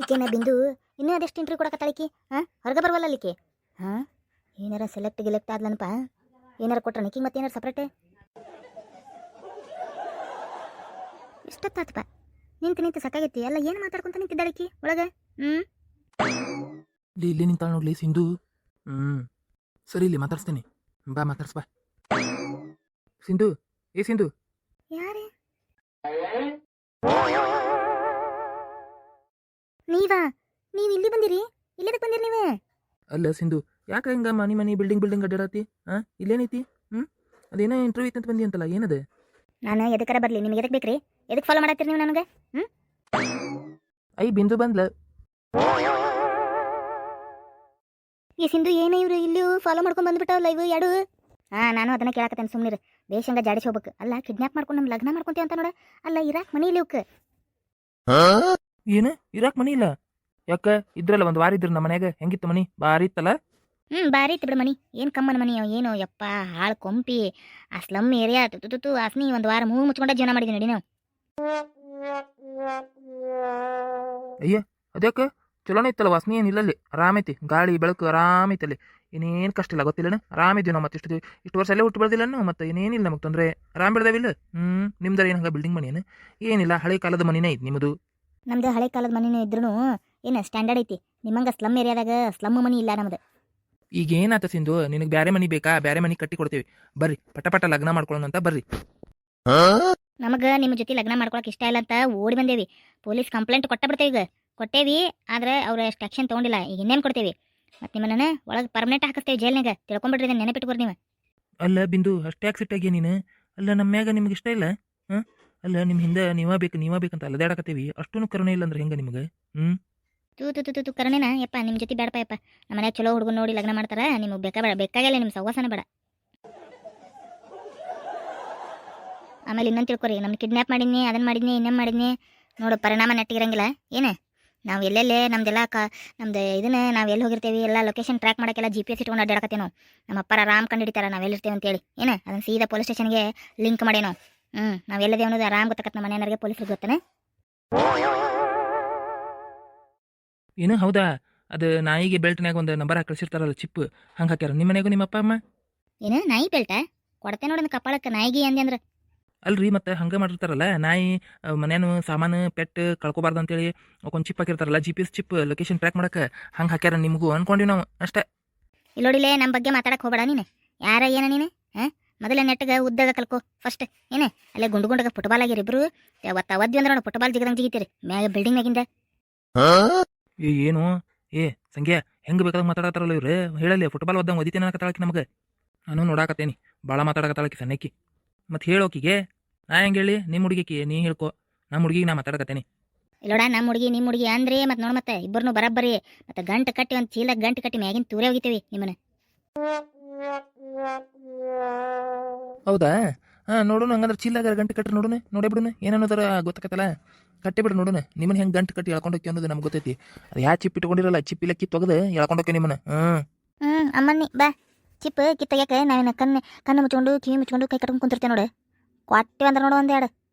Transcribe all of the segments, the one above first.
ಈಕೆನ ಬಿಂದು ಇನ್ನೂ ಅದೆಷ್ಟು ಇಂಟ್ರ್ಯೂ ಕೊಡಕತ್ತಾಳಿಕಿ ಹೊರಗೆ ಬರವಲ್ಲ ಅಲ್ಲಿಕೆ ಏನಾರ ಗಿಲೆಕ್ಟ್ ಆದ್ಲನಪ್ಪ ಏನಾರ ಕೊಟ್ರ ನಿಕ್ಕಿಗೆ ಮತ್ತೆ ಏನಾರ ಸಪ್ರೇಟೆ ಇಷ್ಟೊತ್ತಾತಪ್ಪ ನಿಂತು ಸಾಕಾಗೈತಿ ಎಲ್ಲ ಏನು ಮಾತಾಡ್ಕೊಂತ ನಿಂತಿದ್ದಾಳಿಕಿ ಒಳಗೆ ಇಲ್ಲಿ ನಿಂತಾಳ ನೋಡ್ಲಿ ಸಿಂಧು. ಸರಿ ಇಲ್ಲಿ ಮಾತಾಡ್ಸ್ತೇನೆ, ಬಾ ಮಾತಾಡ್ಸ್ ಬಾ. ಸಿಂಧು, ಏ ಸಿಂಧು. ಯಾರೇ ನೀವು ಇಲ್ಲಿ ಬಂದಿರಿ? ಇಲ್ಲದಕ್ಕೆ ಬಂದಿರಿ ನೀವು? ಅಲ್ಲ ಸಿಂಧು, ಯಾಕೆ ಹಿಂಗ ಮನಿ ಬಿಲ್ಡಿಂಗ್ ಅಡ್ಡಾಡತಿ? ಇಲ್ಲೇನೈತಿ? ಅದೇನೋ ಇಂಟರ್ವ್ಯೂ ಐತೆ ಅಂತ ಬಂದಿ ಅಂತಲ್ಲ, ಏನದ? ನಾನು ಎದಕ್ಕರ ಬರಲಿ, ನಿಮಗೆ ಎದಕ್ಕೆ ಬೇಕ್ರಿ? ಎದಕ್ಕೆ ಫಾಲೋ ಮಾಡತ್ತೀರಿ ನೀವು ನನಗೆ? ಐ ಬಿಂದು ಬಂದ್ಲ. ಈ ಸಿಂಧು ಏನು ಇವ್ರು ಇಲ್ಲಿಯೂ ಫಾಲೋ ಮಾಡ್ಕೊಂಡು ಬಂದ್ಬಿಟ್ಟಾವಲ್ಲ ಇವು ಎರಡು. ನಾನು ಅದನ್ನ ಕೇಳಕತ್ತೇನೆ, ಸುಮ್ಮನಿರು. ಬೇಷಂಗ ಜಾಡಿಸಿ ಹೋಗ್ಬೇಕು. ಅಲ್ಲ ಕಿಡ್ನಾಪ್ ಮಾಡ್ಕೊಂಡು ನಮ್ಮ ಲಗ್ನ ಮಾಡ್ಕೊಂತೀವಿ ಅಂತ ನೋಡ. ಅಲ್ಲ ಇರಾಕ್ ಮನಿ ಇಲ್ಲಿ ಇವಕ್ಕೆ ಏನು ಇರಾಕ್ ಮನಿ ಇಲ್ಲ? ಯಾಕ ಇದ್ರಲ್ಲ ಒಂದು ವಾರ ಇದ್ರ ನಮ್ಮ ಮನ್ಯಾಗ. ಹೆಂಗಿತ್ತು ಮನಿ? ಬಾರಿ ಇತ್ತಲ್ಲ? ಬಾರಿ ಇತ್ತು ಬಿಡು ಮನಿ. ಏನು ಕಮ್ಮನ ಮನಿ ಏನು ಯಪ್ಪ, ಹಾಳು ಕೊಂಪಿ. ಆ ಸ್ಲಮ್ ಏರಿಯಾ ತುತ್ತು ಆಸ್ನಿ ಒಂದು ವಾರ ಮೂಗು ಮುಚ್ಕೊಂಡ ಜೀವನ ಮಾಡಿದ್ವಿ ನಡಿ ನಾವು. ಅಯ್ಯ ಅದ್ಯಾಕ? ಚಲೋನೇ ಇತ್ತಲ್ಲ, ವಾಸನೆ ಏನಿಲ್ಲಲ್ಲಿ. ಆರಾಮೈತಿ, ಗಾಳಿ ಬೆಳಕು ಆರಾಮೈತಲ್ಲಿ. ಏನೇನು ಕಷ್ಟ ಇಲ್ಲ, ಗೊತ್ತಿಲ್ಲ. ಆರಾಮಿದ್ದೀವಿ ನಾವು. ಮತ್ತೆ ಇಷ್ಟು ವರ್ಷ ಅಲ್ಲೇ ಹುಟ್ಟು ಬೆಳೆದಿಲ್ಲ ನಾವು. ಮತ್ತೆ ಏನೇನಿಲ್ಲ ನಮಗೆ ತೊಂದರೆ. ಆರಾಮ್ ಬೆಳೆದಾವಿಲ್ಲ. ನಿಮ್ದಾರ ಏನು ಹಂಗ ಬಿಲ್ಡಿಂಗ್ ಮನಿ ಏನು? ಏನಿಲ್ಲ, ಹಳೆ ಕಾಲದ ಮನಿನೇ ಐತಿ ನಿಮ್ಮದು. ನಮ್ದು ಹಳೆ ಕಾಲದ ಮನಿನೇ ಇದ್ರೂ ಏನು ಸ್ಟ್ಯಾಂಡರ್ಡ್ ಐತಿ. ನಿಮ್ಮಂಗ ಸ್ಲಮ್ ಏರಿಯಾದಾಗ ಸ್ಲಮ್ ಮನಿ ಇಲ್ಲ ನಮ್ದು. ಈಗ ಏನಾತ ಸಿಂಧು, ನಿನಗೆ ಬ್ಯಾರೆ ಮನಿ ಬೇಕಾ? ಬ್ಯಾರೆ ಮನಿ ಕಟ್ಟಿ ಕೊಡ್ತೇವಿ, ಬರ್ರಿ. ಪಟ ಲಗ್ನ ಮಾಡ್ಕೊಳ್ಳೋಣ ಅಂತ ಬರ್ರಿ. ನಮಗೆ ನಿಮ್ಮ ಜೊತೆ ಲಗ್ನ ಮಾಡ್ಕೊಳಕ್ ಇಷ್ಟ ಇಲ್ಲ ಅಂತ ಓಡಿ ಬಂದೇವಿ. Police complaint ಕೊಟ್ಟಬಿಡ್ತೇವೆ. ಈಗ ಕೊಟ್ಟೇವಿ, ಆದ್ರೆ ಅವ್ರು ಅಷ್ಟು ಆಕ್ಷನ್ ತೊಗೊಂಡಿಲ್ಲ. ಈಗ ಇನ್ನೇನು ಕೊಡ್ತೇವಿ? ಮತ್ತೆ ನಿಮ್ಮನ್ನ ಒಳಗೆ ಪರ್ಮನೆಂಟ್ ಹಾಕಿಸ್ತೇವೆ ಜೈಲ್ನಾಗ. ತಿಳ್ಕೊಂಬಿಡ್ರಿ, ಇದನ್ನ ನೆನಪಿಟ್ಕೊರಿ ನೀವು. ಅಲ್ಲ ಬಿಂದು, ಅಷ್ಟೇ ಸಿಟ್ಟಾಗಿಯ ನೀನು? ಅಲ್ಲ ನಮ್ಮ ಮ್ಯಾಗ ನಿಮ್ಗೆ ಇಷ್ಟ ಇಲ್ಲ? ಅಲ್ಲ ನಿಮ್ಮ ಹಿಂದೆ ನೀವ ಬೇಕಂತ ಅಲ್ಲದಾಡಕತ್ತೀವಿ. ಅಷ್ಟೂ ಕರುಣೆ ಇಲ್ಲ ಅಂದ್ರೆ ಹೆಂಗ ನಿಮ್ಗೆ? ತೂ ಕರಣೆನ ಯಪ್ಪ, ನಿಮ್ಮ ಜೊತೆ ಬೇಡಪ್ಪ ಯಪ್ಪ. ನಮ್ಮ ಮನ್ಯಾಗ ಚಲೋ ಹುಡುಗನ್ ನೋಡಿ ಲಗ್ನ ಮಾಡ್ತಾರ. ನಿಮಗೆ ಬೇಕಾಗಿಲ್ಲ ನಿಮ್ಮ ಸಹವಾಸನ ಬೇಡ. ಆಮೇಲೆ ಇನ್ನೊಂದು ತಿಳ್ಕೊರಿ, ನಮ್ಗೆ ಕಿಡ್ನಾಪ್ ಮಾಡಿದ್ನಿ, ಅದನ್ನ ಮಾಡಿದ್ನಿ, ಇನ್ನೇನು ಮಾಡಿದ್ನಿ ನೋಡು, ಪರಿಣಾಮ ನೆಟ್ಟಿಗಿರಂಗಿಲ್ಲ ಏನು. ನಾವು ಎಲ್ಲೆಲ್ಲೇ ನಮ್ದೆಲ್ಲ ನಮ್ದು ಇದನ್ನ ನಾವು ಎಲ್ಲಿ ಹೋಗಿರ್ತೀವಿ ಎಲ್ಲ ಲೊಕೇಶನ್ ಟ್ರ್ಯಾಕ್ ಮಾಡೋಕ್ಕೆಲ್ಲ GPS ಇಟ್ಕೊಂಡು ಅಡ್ಡಾಡಕತ್ತೇವೆ ನಾವು. ನಮ್ಮ ಅಪ್ಪರ ಆರಾಮ್ ಕಂಡಿಡಿತಾರ ನಾವು ಎಲ್ಲಿರ್ತೇವೆ ಅಂತೇಳಿ. ಏನು ಅದನ್ನು ಸೀದಾ ಪೊಲೀಸ್ ಸ್ಟೇಷನ್ಗೆ ಲಿಂಕ್ ಮಾಡೇನೋ. ನಾವು ಎಲ್ಲದೇ ಅನ್ನೋದು ಆರಾಮ್ ಗೊತ್ತಾಕತ್ತೆ ನಮ್ಮ ಮನೆಯವ್ರಿಗೆ, ಪೊಲೀಸ್ರಿಗೆ ಗೊತ್ತೇನೆ. ಏನು ಹೌದಾ? ಅದು ನಾಯಿಗೆ ಬೆಲ್ಟ್ನಾಗ ಒಂದು ನಂಬರ್ ಹಾಕಿ ಕಳಿಸಿರ್ತಾರಲ್ಲ, ಚಿಪ್, ಹಂಗೆ ಹಾಕ್ಯಾರ ನಿಮ್ಮ ಮನೆಗೂ ನಿಮ್ಮ ಅಪ್ಪ ಅಮ್ಮ? ಏನು ನಾಯಿ ಬೆಲ್ಟ ಕೊಡ್ತೇನೆ ನೋಡೋಣ ಕಪಾಳಕ್ಕೆ ನಾಯಿಗೆ ಅಂದೆ ಅಂದ್ರೆ? ಅಲ್ರಿ, ಮತ್ತೆ ಹಂಗೆ ಮಾಡಿರ್ತಾರಲ್ಲ, ನಾಯಿ ಮನೇನು ಸಾಮಾನು ಪೆಟ್ ಕಳ್ಕೊಬಾರ್ದು ಅಂತೇಳಿ ಒಂದು ಚಿಪ್ ಹಾಕಿರ್ತಾರಲ್ಲ, GPS ಚಿಪ್, ಲೊಕೇಶನ್ ಟ್ರ್ಯಾಕ್ ಮಾಡಕ್ಕೆ. ಹಂಗೆ ಹಾಕ್ಯಾರ ನಿಮಗೂ ಅನ್ಕೊಂಡಿವಿ ನಾವು ಅಷ್ಟೇ. ಇಲ್ಲೋಡಿಲೇ, ನಮ್ಮ ಬಗ್ಗೆ ಮಾತಾಡಕ್ಕೆ ಹೋಗಬೇಡ ನೀನು. ಯಾರ ಏನ ನೀನು? ಮೊದಲೇ ನೆಟ್ಟಗೆ ಉದ್ದಾಗ ಕಲ್ಕೋ ಫಸ್ಟ್. ಏನೇ ಅಲ್ಲೇ ಗುಂಡಾಗ ಫುಟ್ಬಾಲ್ ಆಗಿರಿ ಇಬ್ರು. ಅವದ್ವಿ ಅಂದ್ರೆ ನೋಡಿ ಫುಟ್ಬಾಲ್ ಜಿಗದಂಗೆ ಜಿಗಿತೀರಿ ಮ್ಯಾಗ ಬಿಲ್ಡಿಂಗ್ ಮ್ಯಾಗಿಂದ. ಏನು ಸಂಖ್ಯಾ, ಹೆಂಗೆ ಬೇಕಾದಾಗ ಮಾತಾಡತ್ತಾರಲ್ಲ ಇವ್ರು? ಹೇಳಲಿ, ಫುಟ್ಬಾಲ್ ಒದ್ದಂಗೆ ಒದಿತೇನೆ ಅನ್ನಕತ್ತಾಳಕಿ ನಮಗೆ. ನಾನು ನೋಡಾಕತ್ತೇನಿ, ಭಾಳ ಮಾತಾಡಕತ್ತಾಳಕಿ ಸಣ್ಣಕ್ಕಿ. ಮತ್ತೆ ಹೇಳೋಕಿಗೆ ನಾ ಹೆಂಗೆ ಹೇಳಿ? ನಿಮ್ಮ ಹುಡುಗಿಕಿ ನೀ ಹೇಳ್ಕೊ, ನಮ್ಮ ಹುಡುಗಿಗೆ ನಾ ಮಾತಾಡಕತ್ತೇನಿ. ಇಲ್ಲೋಡ, ನಮ್ಮ ಹುಡುಗಿ ನಿಮ್ಮ ಹುಡುಗಿ ಅಂದ್ರೆ ಮತ್ತೆ ನೋಡು, ಮತ್ತೆ ಇಬ್ಬರನ್ನು ಬರಬ್ಬರಿ ಮತ್ತೆ ಗಂಟು ಕಟ್ಟಿ ಒಂದು ಚೀಲ ಗಂಟು ಕಟ್ಟಿ ಮ್ಯಾಗಿನ ತೂರೇ ಹೋಗಿತೇವಿ ನಿಮ್ಮನ್ನ. ಹೌದಾ? ನೋಡೋಣ, ಹಂಗಂದ್ರೆ ಚೀಲಾಗ ಗಂಟು ಕಟ್ಟಿ ನೋಡೋಣ, ನೋಡೇ ಬಿಡೋಣ ಏನನ್ನೋದರ ಗೊತ್ತಾಕತ್ತಲ್ಲ. ಕಟ್ಟಿ ಬಿಡು ನೋಡೋಣ, ನಿಮ್ಮನ್ನ ಹೆಂಗೆ ಗಂಟು ಕಟ್ಟಿ ಎಳ್ಕೊಂಡೋಕೆ ಅನ್ನೋದು ನಮ್ಗೆ ಗೊತ್ತೈತಿ. ಅದು ಯಾವ ಚಿಪ್ ಇಟ್ಕೊಂಡಿರಲ್ಲ, ಚಿಪ್ ಇಲ್ಲ ಕಿತ್ತೊಗದು ಎಳ್ಕೊಂಡೋಕೆ ನಿಮ್ಮನ್ನ. ಅಮ್ಮನ್ನಿ ಬಾ, ಚಿಪ್ ಕಿತ್ತಾಗ್ಯಾಕೆ ನಾವೇನು ಕಣ್ಣು ಮುಚ್ಕೊಂಡು ಕಿವಿ ಮುಚ್ಕೊಂಡು ಕೈ ಕಟ್ಕೊಂಡು ಕುಂತಿರ್ತೇವೆ ನೋಡು. ಕ್ವಾಟ್ಟಿ ಅಂದ್ರೆ ನೋಡು ಒಂದೆರಡು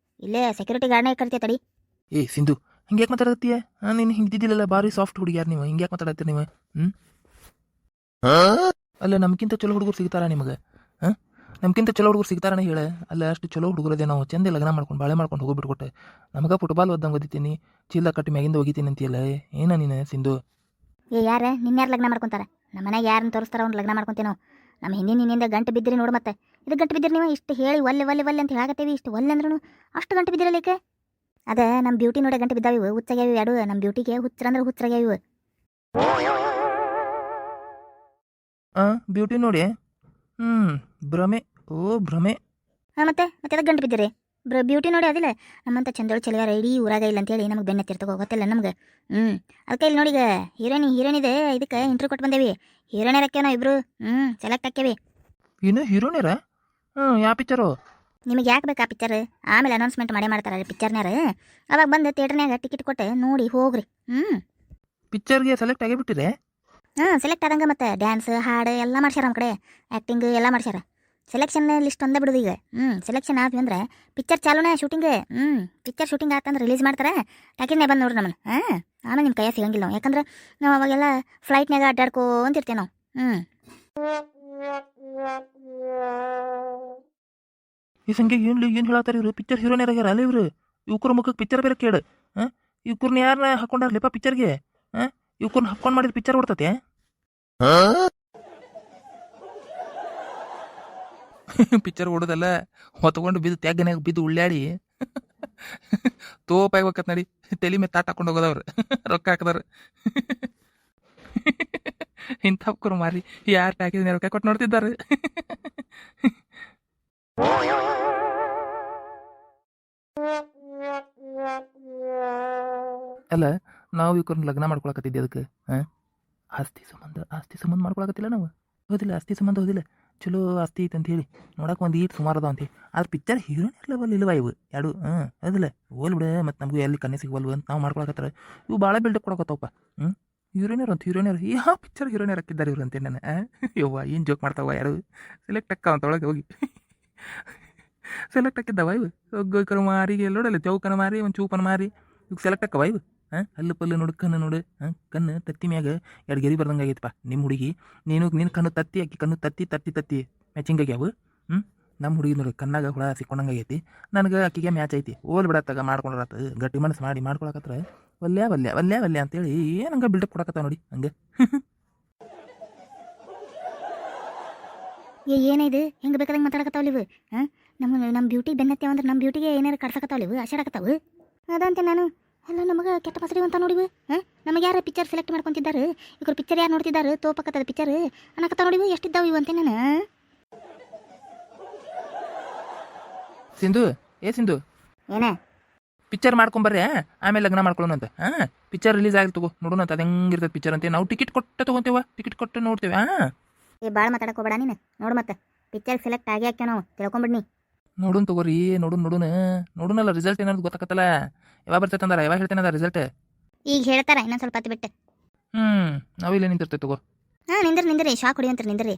ಇಲ್ಲೇ ಸೆಕ್ಯೂರಿಟಿ ಗಾರ್ಡ್ನಾಗ ಕರಿತೇ ತಡಿ. ಏ ಸಿಂಧು, ಹಿಂಗೆ ಯಾಕೆ ಮಾತಾಡತ್ತೀಯ? ನೀನು ಹಿಂಗಿದ್ದಿದ್ದಿಲ್ಲ, ಭಾರಿ ಸಾಫ್ಟ್ ಹುಡುಗಿ ಯಾರು ನೀವು? ಹಿಂಗೆ ಯಾಕೆ ಮಾತಾಡತ್ತೀರಿ ನೀವು? ಅಲ್ಲ, ನಮ್ಗಿಂತ ಚಲೋ ಹುಡುಗರು ಸಿಗ್ತಾರ ನಿಮಗೆ? ನಮ್ಗಿಂತ ಚಲೋ ಹುಡುಗರು ಸಿಗ್ತಾರನೇ ಹೇಳ. ಅಲ್ಲ, ಅಷ್ಟು ಚಲೋ ಹುಡುಗರದೇ ನಾವು ಚಂದ ಲಗ್ನ ಮಾಡ್ಕೊಂಡು ಬಾಳೆ ಮಾಡ್ಕೊಂಡು ಹೋಗ್ಬಿಟ್ಕೊಟ್ಟೆ. ನಮಗೆ ಫುಟ್ಬಾಲ್ ಓದಂಗೆ ಓದಿತೀನಿ, ಚೀಲ ಕಟ್ಟಿ ಮ್ಯಾಗಿಂದ ಹೋಗಿತೀನಿ ಅಂತೀಯಲ್ಲ, ಏನ ನೀನು ಸಿಂಧು? ಯಾರ ನಿನ್ಯಾರು ಲಗ್ನ ಮಾಡ್ಕೊಂತಾರ? ನಮ್ಮ ಮನೆಗೆ ಯಾರನ್ನ ತೋರಿಸ್ತಾರ ಅವ್ನು ಲಗ್ನ ಮಾಡ್ಕೊಂತೇನೋ. ನಮ್ಮ ಹಿಂದಿನಿಂದ ಗಂಟು ಬಿದ್ದಿರಿ ನೋಡು. ಮತ್ತೆ ಇದು ಗಂಟು ಬಿದ್ದಿರಿ ನೀವು ಇಷ್ಟು ಹೇಳಿ ಒಲ್ಲೆ ಅಂತ ಹೇಳಾಕತ್ತೇವಿ. ಇಷ್ಟು ಒಲ್ಲೆ ಅಂದ್ರೂ ಅಷ್ಟು ಗಂಟು ಬಿದ್ದಿರಲಿಕ್ಕೆ ಅದ ನಮ್ಮ ಬ್ಯೂಟಿ ನೋಡಿ ಗಂಟು ಬಿದ್ದಾವಿವು. ಹುಚ್ಚಾಗ್ಯಾವಿ ಎರಡು. ನಮ್ಮ ಬ್ಯೂಟಿಗೆ ಹುಚ್ಚರಂದ್ರೆ ಹುಚ್ಚರಾಗ್ಯಾವಿವು. ಬ್ಯೂಟಿ ನೋಡಿ ಭ್ರಮೆ. ಓ ಭ್ರಮೆ. ಮತ್ತೆ ಅದಕ್ಕೆ ಗಂಟು ಬಿದ್ದಿರಿ? ಬ್ಯೂಟಿ ನೋಡಿ ಅದಿಲ್ಲ. ನಮ್ಮಂತ ಚಂದೋಳು ಚಳಿಯಾರ ಇಡೀ ಊರಾಗ ಇಲ್ಲ ಅಂತೇಳಿ ನಮಗೆ ಬೆನ್ನತ್ತಿರ್ತಗೋ ಗೊತ್ತಿಲ್ಲ ನಮ್ಗೆ. ಅದಕ್ಕೆ ಇಲ್ಲಿ ನೋಡಿ, ಈಗ ಹೀರೋಯಿನ್ ಇದೆ. ಇದಕ್ಕೆ ಇಂಟರ್ವ್ಯೂ ಕೊಟ್ಟು ಬಂದೇವಿ. ಹೀರೋಯಿನರ್ ಹಾಕ್ಯಾವ ನಾವು ಇಬ್ರು. ಸೆಲೆಕ್ಟ್ ಹಾಕ್ಯವಿ. ಏನು ಹೀರೋನೇರ? ಯಾವ ಪಿಕ್ಚರು? ನಿಮಗೆ ಯಾಕೆ ಬೇಕಾ ಪಿಕ್ಚರ್? ಆಮೇಲೆ ಅನೌನ್ಸ್ಮೆಂಟ್ ಮಾಡ್ತಾರೆ ಪಿಕ್ಚರ್ನಾರು. ಅವಾಗ ಬಂದು ಥಿಯೇಟರ್ನಾಗ ಟಿಕೆಟ್ ಕೊಟ್ಟು ನೋಡಿ ಹೋಗ್ರಿ. ಪಿಕ್ಚರ್ಗೆ ಸೆಲೆಕ್ಟ್ ಆಗಿಬಿಟ್ಟಿದೆ? ಸೆಲೆಕ್ಟ್ ಆದಂಗೆ ಮತ್ತೆ ಡ್ಯಾನ್ಸ್ ಹಾಡು ಎಲ್ಲ ಮಾಡ್ಸ್ಯಾರ. ನಮ್ಮ ಕಡೆ ಆ್ಯಕ್ಟಿಂಗ್ ಎಲ್ಲ ಮಾಡ್ಸ್ಯಾರ. ಸೆಲೆಕ್ಷನ್ ಲಿಸ್ಟ್ ಒಂದೇ ಬಿಡೋದು ಈಗ ಸೆಲೆಕ್ಷನ್ ಆದ್ವಿ ಅಂದ್ರೆ ಪಿಕ್ಚರ್ ಚಾಲೂನೇ ಶೂಟಿಂಗ್ ಪಿಕ್ಚರ್ ಶೂಟಿಂಗ್ ಆತಂದ್ರೆ ರಿಲೀಸ್ ಮಾಡ್ತಾರೆ ಟ್ಯಾಕಿನೇ ಬಂದು ನೋಡ್ರಿ ನಮ್ಮನ್ನು ಆಮೇಲೆ ನಿಮ್ಮ ಕೈಯಾಗ ಸಿಗಂಗಿಲ್ಲ ನಾವು ಯಾಕಂದ್ರೆ ನಾವು ಅವಾಗೆಲ್ಲ ಫ್ಲೈಟ್ನಾಗ ಅಡ್ಡಾಡ್ಕೊಂತಿರ್ತೇವೆ ನಾವು ಈ ಸಂಖ್ಯೆ ಏನು ಹೇಳತ್ತಾರ ಇವರು ಪಿಕ್ಚರ್ ಹೀರೋನೇ ಆಗ್ಯಾರ ಅಲ್ಲ ಇವರು ಇವ್ರ ಮುಖಕ್ಕೆ ಪಿಕ್ಚರ್ ಬೇರೆ ಕೇಳು ಇವ್ರನ್ನ ಯಾರನ್ನ ಹಾಕೊಂಡಾರ್ಲಿಪ್ಪ ಪಿಕ್ಚರ್ಗೆ ಇವ್ರನ್ನ ಹಾಕೊಂಡು ಮಾಡಿದ ಪಿಕ್ಚರ್ ಓಡ್ತತೆ ಪಿಕ್ಚರ್ ಓಡೋದಲ್ಲ ಹೊತ್ಕೊಂಡು ಬಿದ್ದು ತ್ಯಾಗನ್ಯಾಗ ಬಿದ್ದು ಉಳ್ಳಾಡಿ ತೋಪಾಗಿ ಹೋಗತ್ ನಡಿ ತಲೆ ಮೇಲೆ ತಾಟ್ ಹಾಕೊಂಡು ಹೋಗೋದವ್ರು ರೊಕ್ಕ ಹಾಕದವ್ರು ಇಂಥವ್ರು ಮಾರಿ ಯಾರು ಹಾಕಿದ ರೊಕ್ಕ ಕೊಟ್ಟು ನೋಡ್ತಿದ್ದಾರೆ ಅಲ್ಲ ನಾವು ಇವ್ರನ್ನ ಲಗ್ನ ಮಾಡ್ಕೊಳಕತ್ತಿದ್ದೆ ಅದಕ್ಕೆ ಆಸ್ತಿ ಸಂಬಂಧ ಮಾಡ್ಕೊಳಕತ್ತಿಲ್ಲ ನಾವು ಹೌದಿಲ್ಲ ಆಸ್ತಿ ಸಂಬಂಧ ಹೌದಿಲ್ಲ ಚಲೋ ಆಸ್ತಿ ಐತೆ ಅಂತ ಹೇಳಿ ನೋಡಕ್ಕೆ ಒಂದು ಈಟ್ ಸುಮಾರು ಅದಾವ ಅಂತ ಆದ್ರೆ ಪಿಕ್ಚರ್ ಹೀರೋನೇ ಇರ್ಲವಲ್ಲ ಇಲ್ವಾ ಇವು ಎರಡು ಹೌದಿಲ್ಲ ಹೋಲ್ ಬಿಡ ಮತ್ತು ನಮಗೂ ಎಲ್ಲಿ ಕಣ್ಣೆ ಸಿಗವಲ್ವ ಅಂತ ನಾವು ಮಾಡ್ಕೊಳಕತ್ತಾರ ಇವು ಭಾಳ ಬಿಲ್ಡಪ್ ಕೊಡಕತ್ತವಪ್ಪ ಹೀರೋನೇರು ಅಂತ ಹೀರೋನೇರು ಯಾವ ಪಿಕ್ಚರ್ ಹೀರೋನೇ ಹಾಕಿದ್ದಾರೆ ಇವ್ರು ಅಂತೇಳಿ ನಾನು ಯವ್ವ ಏನು ಜೋಕ್ ಮಾಡ್ತಾವ ಯಾರು ಸೆಲೆಕ್ಟ್ ಅಕ್ಕ ಅಂತ ಒಳಗೆ ಹೋಗಿ ಸೆಲೆಕ್ಟ್ ಹಾಕಿದ್ದಾವ ಇವು ಒಗ್ಗರ ಮಾರಿಗೆ ಎಲ್ಲೋಡಲ್ಲ ಚೌಕನ ಮಾರಿ ಒಂದು ಚೂಪನ ಮಾರಿ ಇವಾಗ ಸೆಲೆಕ್ಟ್ ಹಾಕವ ಇವು ಅಲ್ಲು ಪಲ್ಲು ನೋಡು ಕಣ್ಣು ನೋಡು ಕಣ್ಣು ತತ್ತಿ ಮ್ಯಾಗ ಎರಡು ಗೆರಿ ಬರ್ದಂಗೆ ಆಗೈತಪ್ಪ ನಿಮ್ಮ ಹುಡುಗಿ ನಿನ್ನ ಕಣ್ಣು ತತ್ತಿ ಆಕಿ ಕಣ್ಣು ತತ್ತಿ ಮ್ಯಾಚಿಂಗ್ ಆಗ್ಯಾವು ನಮ್ಮ ಹುಡುಗಿ ನೋಡಿ ಕಣ್ಣಾಗ ಹುಳ ಸಿಕ್ಕೊಂಡಂಗೆ ಆಗೈತಿ ನನಗೆ ಆಕಿಗೆ ಮ್ಯಾಚ್ ಐತಿ ಓಲ್ ಬಿಡತ್ತಾಗ ಮಾಡ್ಕೊಂಡ್ರಾತ ಗಟ್ಟಿ ಮನಸ್ಸು ಮಾಡಿ ಮಾಡ್ಕೊಳಕತ್ರ ವಲ್ಯ ಅಂತೇಳಿ ಏನಂಗೆ ಬಿಲ್ಡಪ್ ಕೊಡಕತ್ತಾವ ನೋಡಿ ಹಂಗೆ ಏನಿದು ಹೆಂಗೆ ಬೇಕಾದಂಗೆ ಮಾತಾಡಕತ್ತಾವಲ್ಲ ಇವು ನಮ್ಮ ಬ್ಯೂಟಿ ಬೆನ್ನತ್ತೇವ ಅಂದ್ರೆ ನಮ್ಮ ಬ್ಯೂಟಿಗೆ ಏನಾರು ಕಡ್ಸಕತ್ತಾವಲ್ಲ ಇವು ಆಶಾಡಕತ್ತಾವು ಅದಂತೆ ನಾನು ಅಲ್ಲ ನಮಗೆ ಕೆಟ್ಟ ಪಸರಿ ಅಂತ ನೋಡಿವು ನಮಗೆ ಯಾರು ಪಿಕ್ಚರ್ ಸೆಲೆಕ್ಟ್ ಮಾಡ್ಕೊತಿದ್ದಾರೆ ಇವ್ರು ಪಿಕ್ಚರ್ ಯಾರು ನೋಡ್ತಿದ್ದಾರೆ ತೋಪಕತ್ತದ ಪಿಕ್ಚರ್ ಅನ್ನಕತ್ತ ನೋಡಿವು ಎಷ್ಟಿದ್ದಾವೆ ಇವು ಅಂತೆ ನಾನು ಸಿಂಧು ಏನ ಪಿಕ್ಚರ್ ಮಾಡ್ಕೊಂಬರ್ರಿ ಆಮೇಲೆ ಲಗ್ನ ಮಾಡ್ಕೊಳ್ಳೋಣ ಅಂತ ಪಿಕ್ಚರ್ ರಿಲೀಸ್ ಆಗಲಿ ತಗೋ ನೋಡೋಣ ಅಂತ ಅದು ಹೆಂಗಿರ್ತದೆ ಪಿಕ್ಚರ್ ಅಂತ ನಾವು ಟಿಕೆಟ್ ಕೊಟ್ಟು ತೊಗೊಂತೇವ ಟಿಕೆಟ್ ಕೊಟ್ಟು ನೋಡ್ತೇವೆ ಭಾಳ ಮಾತಾಡಕೋಬೇಡ ನೀನು ನೋಡು ಮತ್ತೆ ಪಿಕ್ಚರ್ ಸೆಲೆಕ್ಟ್ ಆಗಿ ಹಾಕ್ಯ ನಾವು ತಿಳ್ಕೊಂಬಿಡ್ನಿ ನೋಡೋಣ ತಗೋರಿ ನೋಡೋಣಲ್ಲ ರಿಸಲ್ಟ್ ಏನಾದ್ರು ಗೊತ್ತಾಗತ್ತಲ್ಲ ಯಾವಾಗ ಬರ್ತೈತೆ ಅಂದಾರ ಯಾವಾಗ ಹೇಳ್ತೇನೆ ಅದ ರಿಸಲ್ಟ್ ಈಗ ಹೇಳ್ತಾರ ಇನ್ನೊಂದು ಸ್ವಲ್ಪ ಹೊತ್ತು ಬಿಟ್ಟು ನಾವಿಲ್ಲೇ ನಿಂತಿರ್ತೇವೆ ತಗೋ ನಿಂದ್ರಿ ಶಾಕ್ ಹೊಡಿಯಂತ್ರಿ ನಿಂದ್ರಿ